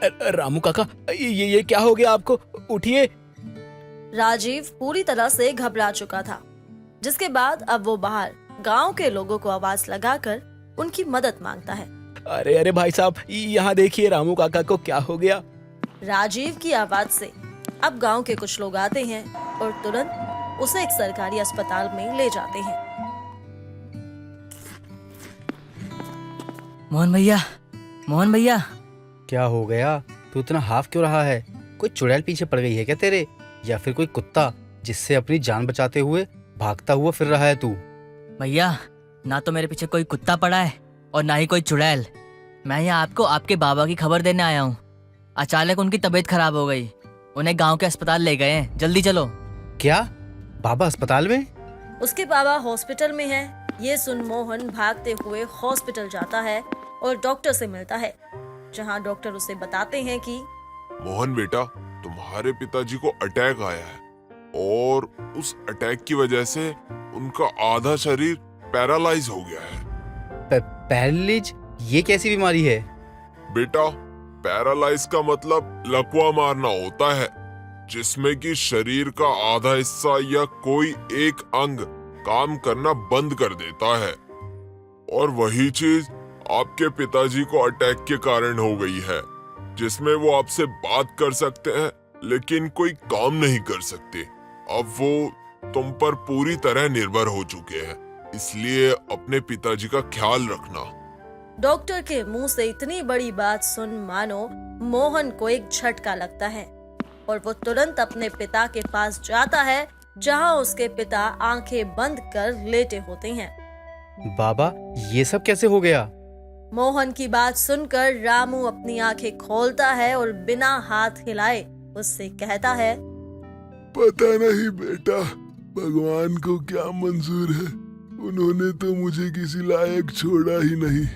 रामू काका, ये क्या हो गया आपको? उठिए। राजीव पूरी तरह से घबरा चुका था, जिसके बाद अब वो बाहर गांव के लोगों को आवाज लगाकर उनकी मदद मांगता है। अरे अरे भाई साहब, यहाँ देखिए रामू काका को क्या हो गया। राजीव की आवाज से अब गांव के कुछ लोग आते हैं और तुरंत उसे एक सरकारी अस्पताल में ले जाते हैं। मोहन भैया। क्या हो गया? तू इतना हाफ क्यों रहा है? कोई चुड़ैल पीछे पड़ गई है क्या तेरे, या फिर कोई कुत्ता जिससे अपनी जान बचाते हुए भागता हुआ फिर रहा है तू? भैया, ना तो मेरे पीछे कोई कुत्ता पड़ा है और ना ही कोई चुड़ैल। मैं यहाँ आपको आपके बाबा की खबर देने आया हूँ। अचानक उनकी तबीयत खराब हो गई, उन्हें गांव के अस्पताल ले गए हैं। जल्दी चलो। क्या? बाबा अस्पताल में? उसके बाबा हॉस्पिटल में हैं। ये सुन मोहन भागते हुए हॉस्पिटल जाता है और डॉक्टर से मिलता है, जहां डॉक्टर उसे बताते हैं कि मोहन बेटा, तुम्हारे पिताजी को अटैक आया है और उस अटैक की वजह से उनका आधा शरीर पैरालाइज हो गया है। पैरालिज? ये कैसी बीमारी है? बेटा, पैरालाइज का मतलब लकवा मारना होता है, जिसमें कि शरीर का आधा हिस्सा या कोई एक अंग काम करना बंद कर देता है। और वही चीज आपके पिताजी को अटैक के कारण हो गई है, जिसमें वो आपसे बात कर सकते हैं लेकिन कोई काम नहीं कर सकते। अब वो तुम पर पूरी तरह निर्भर हो चुके हैं, इसलिए अपने पिताजी का ख्याल रखना। डॉक्टर के मुंह से इतनी बड़ी बात सुन मानो मोहन को एक झटका लगता है और वो तुरंत अपने पिता के पास जाता है, जहां उसके पिता आंखें बंद कर लेटे होते हैं। बाबा, ये सब कैसे हो गया? मोहन की बात सुनकर रामू अपनी आंखें खोलता है और बिना हाथ हिलाए उससे कहता है, पता नहीं बेटा, भगवान को क्या मंजूर है, उन्होंने तो मुझे किसी लायक छोड़ा ही नहीं।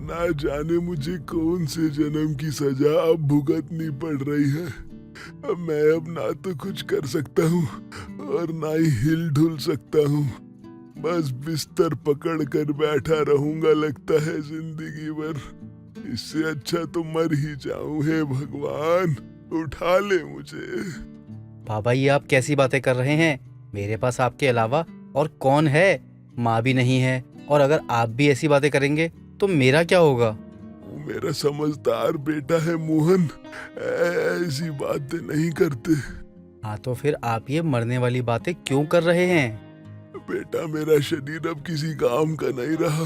ना जाने मुझे कौन से जन्म की सजा अब भुगतनी पड़ रही है। अब मैं अब ना तो कुछ कर सकता हूँ और ना ही हिल डुल सकता हूँ। बस बिस्तर पकड़ कर बैठा रहूंगा लगता है जिंदगी भर। इससे अच्छा तो मर ही जाऊं। हे भगवान, उठा ले मुझे। बाबा, ये आप कैसी बातें कर रहे हैं? मेरे पास आपके अलावा और कौन है? माँ भी नहीं है, और अगर आप भी ऐसी बातें करेंगे तो मेरा क्या होगा? वो मेरा समझदार बेटा है मोहन, ऐसी बातें नहीं करते। हाँ, तो फिर आप ये मरने वाली बातें क्यों कर रहे हैं? बेटा, मेरा शरीर अब किसी काम का नहीं रहा।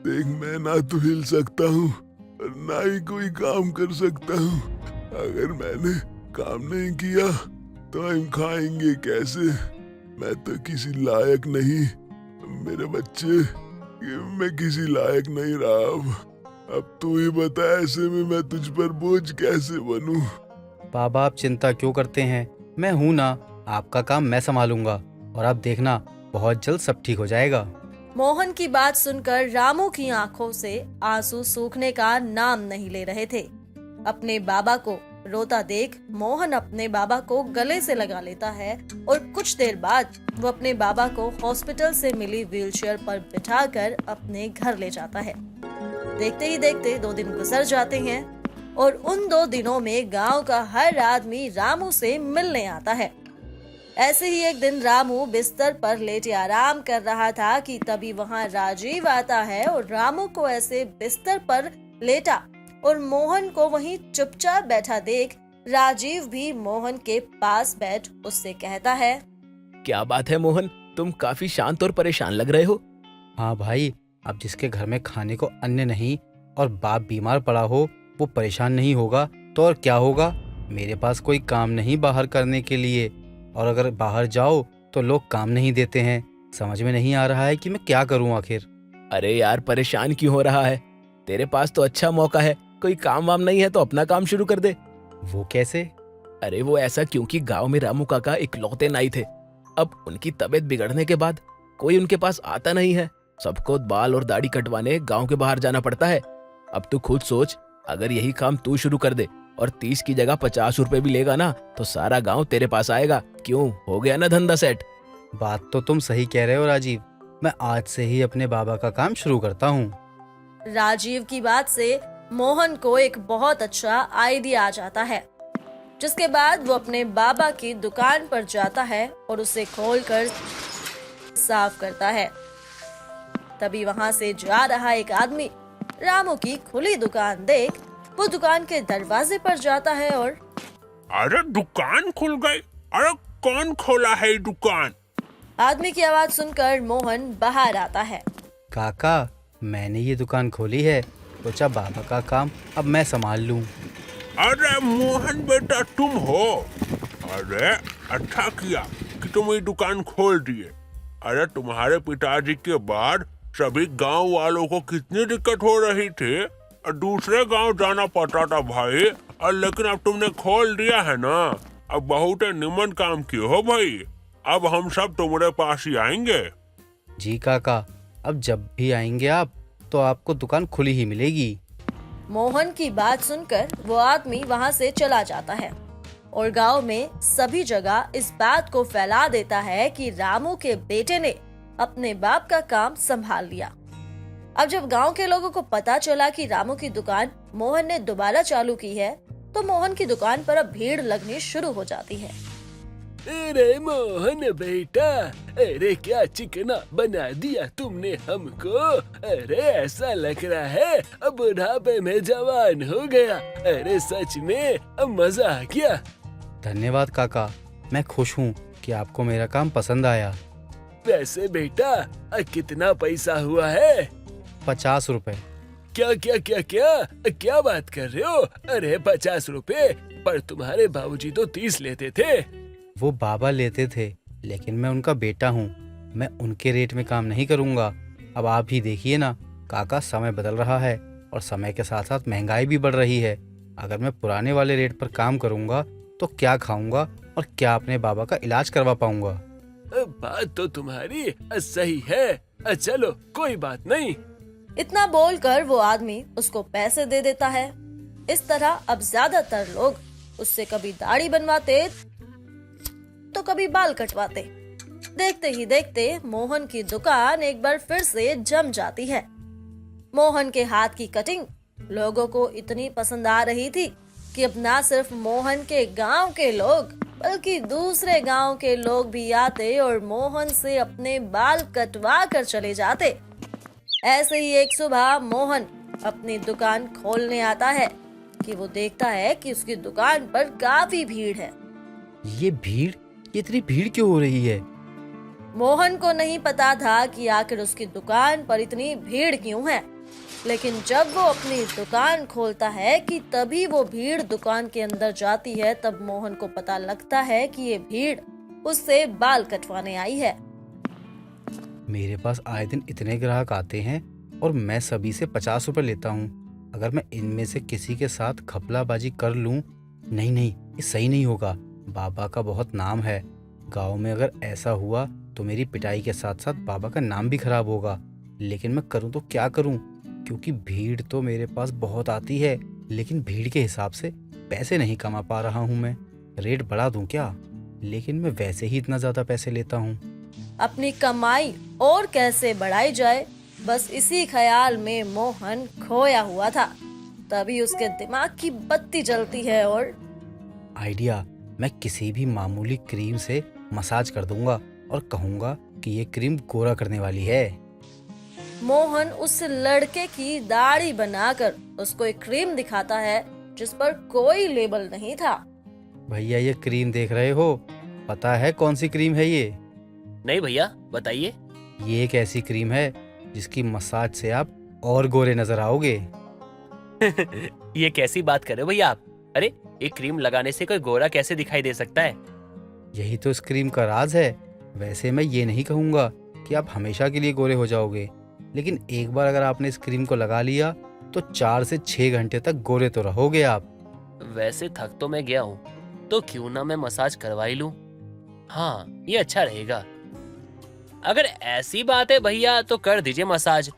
देख, मैं ना तो हिल सकता हूँ और ना ही कोई काम कर सकता हूँ। अगर मैंने काम नहीं किया तो हम खाएंगे कैसे? मैं तो किसी लायक नहीं। मेरे बच्चे, मैं किसी लायक नहीं रहा। अब तू ही बता, ऐसे में मैं तुझ पर बोझ कैसे बनूं? बाबा, आप चिंता क्यों करते हैं? मैं हूं ना, आपका काम मैं संभालूंगा, और आप देखना बहुत जल्द सब ठीक हो जाएगा। मोहन की बात सुनकर रामू की आंखों से आंसू सूखने का नाम नहीं ले रहे थे। अपने बाबा को रोता देख मोहन अपने बाबा को गले से लगा लेता है और कुछ देर बाद वो अपने बाबा को हॉस्पिटल से मिली व्हीलचेयर पर बिठाकर अपने घर ले जाता है। देखते ही देखते 2 दिन गुजर जाते हैं और उन 2 दिनों में गांव का हर आदमी रामू से मिलने आता है। ऐसे ही एक दिन रामू बिस्तर पर लेटे आराम कर रहा था कि तभी वहां राजीव आता है और रामू को ऐसे बिस्तर पर लेटा और मोहन को वहीं चुपचाप बैठा देख राजीव भी मोहन के पास बैठ उससे कहता है, क्या बात है मोहन, तुम काफी शांत और परेशान लग रहे हो। हाँ भाई, अब जिसके घर में खाने को अन्न नहीं और बाप बीमार पड़ा हो, वो परेशान नहीं होगा तो और क्या होगा? मेरे पास कोई काम नहीं बाहर करने के लिए, और अगर बाहर जाओ तो लोग काम नहीं देते हैं। समझ में नहीं आ रहा है कि मैं क्या करूं आखिर। अरे यार, परेशान क्यों हो रहा है? तेरे पास तो अच्छा मौका है, कोई काम वाम नहीं है तो अपना काम शुरू कर दे। वो कैसे? अरे वो ऐसा क्योंकि गांव में रामू काका इकलौते नाई थे। अब उनकी तबीयत बिगड़ने के बाद कोई उनके पास आता नहीं है। सबको बाल और दाढ़ी कटवाने गांव के बाहर जाना पड़ता है। अब तू खुद सोच, अगर यही काम तू शुरू कर दे और 30 की जगह 50 रुपए भी लेगा ना, तो सारा गांव तेरे पास आएगा। क्यों, हो गया ना धंधा सेट? बात तो तुम सही कह रहे हो राजीव, मैं आज से ही अपने बाबा का काम शुरू करता हूँ। राजीव की बात से मोहन को एक बहुत अच्छा आइडिया आ जाता है, जिसके बाद वो अपने बाबा की दुकान पर जाता है और उसे खोलकर साफ करता है। तभी वहां से जा रहा एक आदमी रामू की खुली दुकान देख वो दुकान के दरवाजे पर जाता है और अरे दुकान खुल गई। अरे कौन खोला है ये दुकान? आदमी की आवाज सुनकर मोहन बाहर आता है। काका, मैंने ये दुकान खोली है, सोचा बाबा का काम अब मैं संभाल लूं। अरे मोहन बेटा तुम हो? अरे अच्छा किया कि तुम ये दुकान खोल दिए। अरे तुम्हारे पिताजी के बाद सभी गांव वालों को कितनी दिक्कत हो रही थी और दूसरे गांव जाना पड़ता था भाई। और लेकिन अब तुमने खोल दिया है ना, अब बहुत निमन काम किए हो भाई। अब हम सब तुम्हारे पास ही आएंगे। जी काका, अब जब भी आएंगे आप तो आपको दुकान खुली ही मिलेगी। मोहन की बात सुनकर वो आदमी वहां से चला जाता है और गांव में सभी जगह इस बात को फैला देता है कि रामू के बेटे ने अपने बाप का काम संभाल लिया। अब जब गांव के लोगों को पता चला कि रामू की दुकान मोहन ने दोबारा चालू की है, तो मोहन की दुकान पर अब भीड़ लगनी शुरू हो जाती है। अरे मोहन बेटा, अरे क्या चिकना बना दिया तुमने हमको। अरे ऐसा लग रहा है अब बुढ़ापे में जवान हो गया। अरे सच में अब मजा आ गया। धन्यवाद काका, मैं खुश हूँ कि आपको मेरा काम पसंद आया। वैसे बेटा कितना पैसा हुआ है? 50 रुपए। क्या क्या क्या क्या क्या बात कर रहे हो? अरे 50 रुपए, पर तुम्हारे बाबूजी तो 30 लेते थे। वो बाबा लेते थे, लेकिन मैं उनका बेटा हूँ, मैं उनके रेट में काम नहीं करूँगा। अब आप ही देखिए ना काका, समय बदल रहा है और समय के साथ साथ महंगाई भी बढ़ रही है। अगर मैं पुराने वाले रेट पर काम करूँगा तो क्या खाऊंगा और क्या अपने बाबा का इलाज करवा पाऊंगा। बात तो तुम्हारी सही है। चलो कोई बात नहीं। इतना बोलकर वो आदमी उसको पैसे दे देता है। इस तरह अब ज्यादातर लोग उससे कभी दाढ़ी बनवाते तो कभी बाल कटवाते। देखते ही देखते मोहन की दुकान एक बार फिर से जम जाती है। मोहन के हाथ की कटिंग लोगों को इतनी पसंद आ रही थी कि अब ना सिर्फ मोहन के गांव के लोग बल्कि दूसरे गांव के लोग भी आते और मोहन से अपने बाल कटवा कर चले जाते। ऐसे ही एक सुबह मोहन अपनी दुकान खोलने आता है कि वो देखता है कि उसकी दुकान पर काफी भीड़ है। ये इतनी भीड़ क्यों हो रही है? मोहन को नहीं पता था कि आखिर उसकी दुकान पर इतनी भीड़ क्यों है, लेकिन जब वो अपनी दुकान खोलता है कि तभी वो भीड़ दुकान के अंदर जाती है, तब मोहन को पता लगता है कि ये भीड़ उससे बाल कटवाने आई है। मेरे पास आए दिन इतने ग्राहक आते हैं और मैं सभी से 50 रुपए लेता हूँ। अगर मैं इनमें से किसी के साथ घपलाबाजी कर लूँ, नहीं, ये सही नहीं होगा। बाबा का बहुत नाम है गांव में, अगर ऐसा हुआ तो मेरी पिटाई के साथ साथ बाबा का नाम भी खराब होगा। लेकिन मैं करूँ तो क्या करूँ, क्योंकि भीड़ तो मेरे पास बहुत आती है, लेकिन भीड़ के हिसाब से पैसे नहीं कमा पा रहा हूँ मैं। रेट बढ़ा दूँ क्या? लेकिन मैं वैसे ही इतना ज्यादा पैसे लेता हूँ। अपनी कमाई और कैसे बढ़ाई जाए, बस इसी ख्याल में मोहन खोया हुआ था। तभी उसके दिमाग की बत्ती जलती है और आइडिया, मैं किसी भी मामूली क्रीम से मसाज कर दूंगा और कहूंगा कि ये क्रीम गोरा करने वाली है। मोहन उस लड़के की दाढ़ी बनाकर उसको एक क्रीम दिखाता है जिस पर कोई लेबल नहीं था। भैया ये क्रीम देख रहे हो, पता है कौन सी क्रीम है ये? नहीं भैया, बताइए। ये एक ऐसी क्रीम है जिसकी मसाज से आप और गोरे नजर आओगे। ये कैसी बात कर रहे हो भैया आप? अरे ये क्रीम लगाने से कोई गोरा कैसे दिखाई दे सकता है? यही तो इस क्रीम का राज है। वैसे मैं ये नहीं कहूँगा कि आप हमेशा के लिए गोरे हो जाओगे, लेकिन एक बार अगर आपने इस क्रीम को लगा लिया तो 4 से 6 घंटे तक गोरे तो रहोगे आप। वैसे थक तो मैं गया हूँ, तो क्यों ना मैं मसाज करवा ही लूं। हाँ, ये अच्छा रहेगा। अगर ऐसी बात है भैया तो कर दीजिए मसाज।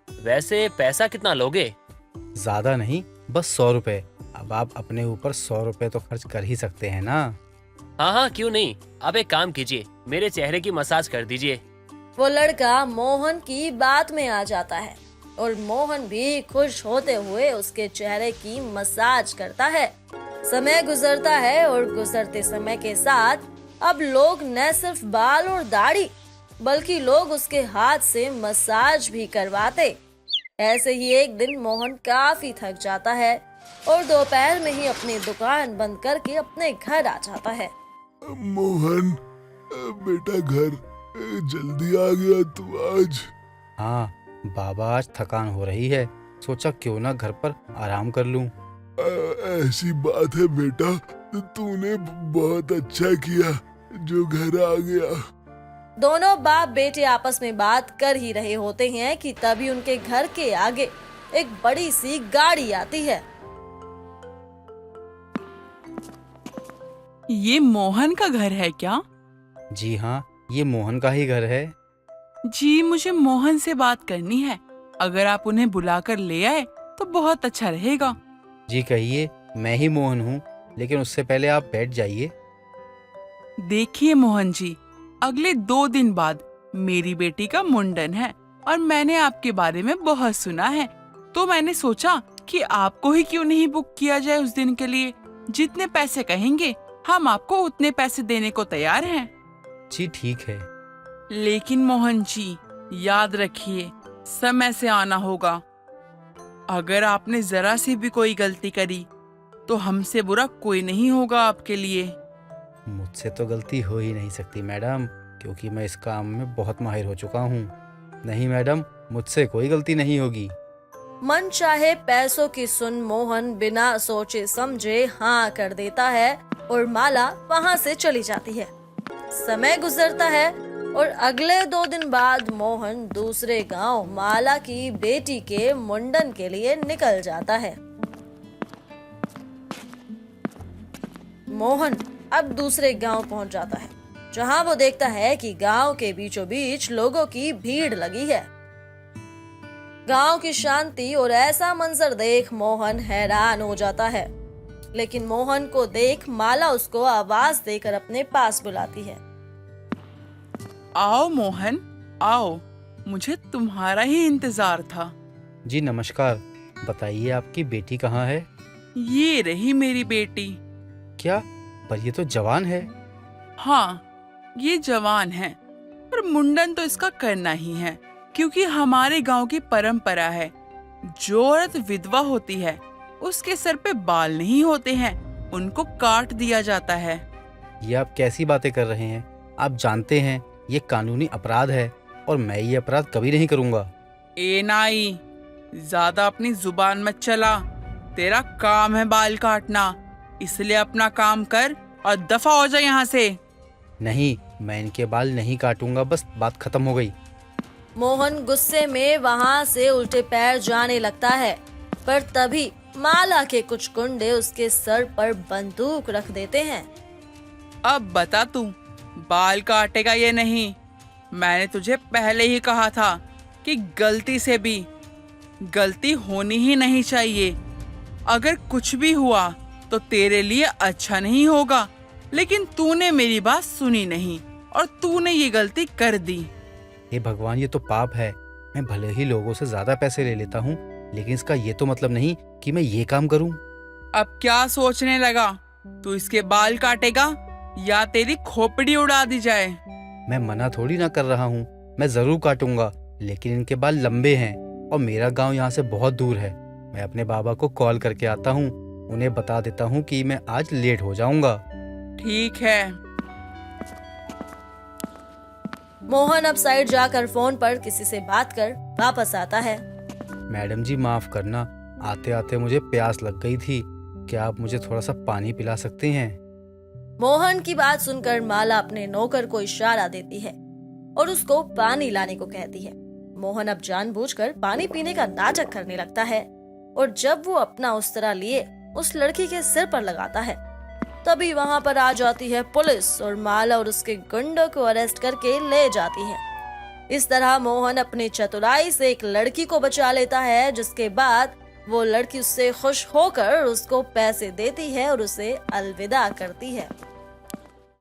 वैसे पैसा कितना लोगे? ज्यादा नहीं, बस 100 रुपए। अब आप अपने ऊपर 100 रुपए तो खर्च कर ही सकते हैं ना। हाँ, क्यों नहीं। आप एक काम कीजिए, मेरे चेहरे की मसाज कर दीजिए। वो लड़का मोहन की बात में आ जाता है और मोहन भी खुश होते हुए उसके चेहरे की मसाज करता है। समय गुजरता है और गुजरते समय के साथ अब लोग न सिर्फ बाल और दाढ़ी बल्कि लोग उसके हाथ से मसाज भी करवाते। ऐसे ही एक दिन मोहन काफी थक जाता है और दोपहर में ही अपनी दुकान बंद करके अपने घर आ जाता है। मोहन बेटा, घर जल्दी आ गया तू आज। हाँ बाबा, आज थकान हो रही है, सोचा क्यों ना घर पर आराम कर लूं। ऐसी बात है बेटा, तूने बहुत अच्छा किया जो घर आ गया। दोनों बाप बेटे आपस में बात कर ही रहे होते हैं कि तभी उनके घर के आगे एक बड़ी सी गाड़ी आती है। ये मोहन का घर है क्या? जी हाँ, ये मोहन का ही घर है। जी, मुझे मोहन से बात करनी है। अगर आप उन्हें बुलाकर ले आए तो बहुत अच्छा रहेगा। जी कहिए, मैं ही मोहन हूँ, लेकिन उससे पहले आप बैठ जाइए। देखिए मोहन जी, अगले 2 दिन बाद मेरी बेटी का मुंडन है और मैंने आपके बारे में बहुत सुना है, तो मैंने सोचा कि आपको ही क्यों नहीं बुक किया जाए उस दिन के लिए। जितने पैसे कहेंगे हम आपको उतने पैसे देने को तैयार हैं। जी ठीक है। लेकिन मोहन जी, याद रखिए समय से आना होगा। अगर आपने जरा सी भी कोई गलती करी तो हमसे बुरा कोई नहीं होगा आपके लिए। मुझसे तो गलती हो ही नहीं सकती मैडम, क्योंकि मैं इस काम में बहुत माहिर हो चुका हूँ। नहीं मैडम, मुझसे कोई गलती नहीं होगी। मन चाहे पैसों की सुन मोहन बिना सोचे समझे हाँ कर देता है और माला वहाँ से चली जाती है। समय गुजरता है और अगले 2 दिन बाद मोहन दूसरे गांव माला की बेटी के मुंडन के लिए निकल जाता है। मोहन अब दूसरे गांव पहुंच जाता है, जहां वो देखता है कि गांव के बीचों बीच लोगों की भीड़ लगी है। गांव की शांति और ऐसा मंजर देख मोहन हैरान हो जाता है, लेकिन मोहन को देख माला उसको आवाज देकर अपने पास बुलाती है। आओ मोहन, आओ, मुझे तुम्हारा ही इंतजार था। जी नमस्कार, बताइए आपकी बेटी कहाँ है? ये रही मेरी बेटी। क्या? पर ये तो जवान है। हाँ, ये जवान है, पर मुंडन तो इसका करना ही है, क्योंकि हमारे गांव की परंपरा है, जो औरत विधवा होती है उसके सर पे बाल नहीं होते हैं, उनको काट दिया जाता है। ये आप कैसी बातें कर रहे हैं? आप जानते हैं ये कानूनी अपराध है और मैं ये अपराध कभी नहीं करूँगा। ए नाई, ज्यादा अपनी जुबान मत चला। तेरा काम है बाल काटना, इसलिए अपना काम कर और दफा हो जा यहाँ से। नहीं, मैं इनके बाल नहीं काटूंगा, बस बात खत्म हो गई। मोहन गुस्से में वहाँ से उल्टे पैर जाने लगता है, पर तभी माला के कुछ गुंडे उसके सर पर बंदूक रख देते हैं। अब बता तू बाल काटेगा या नहीं? मैंने तुझे पहले ही कहा था कि गलती से भी गलती होनी ही नहीं चाहिए। अगर कुछ भी हुआ तो तेरे लिए अच्छा नहीं होगा, लेकिन तूने मेरी बात सुनी नहीं और तूने ये गलती कर दी। हे भगवान, ये तो पाप है। मैं भले ही लोगों से ज्यादा पैसे ले लेता हूँ, लेकिन इसका ये तो मतलब नहीं कि मैं ये काम करूँ। अब क्या सोचने लगा? तू इसके बाल काटेगा या तेरी खोपड़ी उड़ा दी जाए? मैं मना थोड़ी ना कर रहा हूँ, मैं जरूर काटूंगा, लेकिन इनके बाल लंबे हैं और मेरा गांव यहाँ से बहुत दूर है। मैं अपने बाबा को कॉल करके आता हूँ, उन्हें बता देता हूँ कि मैं आज लेट हो जाऊंगा। ठीक है। मोहन अब साइड जाकर फोन पर किसी से बात कर वापस आता है। मैडम जी माफ करना, आते आते मुझे प्यास लग गई थी, क्या आप मुझे थोड़ा सा पानी पिला सकते हैं? मोहन की बात सुनकर माला अपने नौकर को इशारा देती है और उसको पानी लाने को कहती है। मोहन अब जानबूझकर पानी पीने का नाटक करने लगता है और जब वो अपना उस्तरा लिए उस लड़की के सिर पर लगाता है, तभी वहाँ पर आ जाती है पुलिस और माला और उसके गुंडों को अरेस्ट करके ले जाती है। इस तरह मोहन अपनी चतुराई से एक लड़की को बचा लेता है, जिसके बाद वो लड़की उससे खुश होकर उसको पैसे देती है और उसे अलविदा करती है।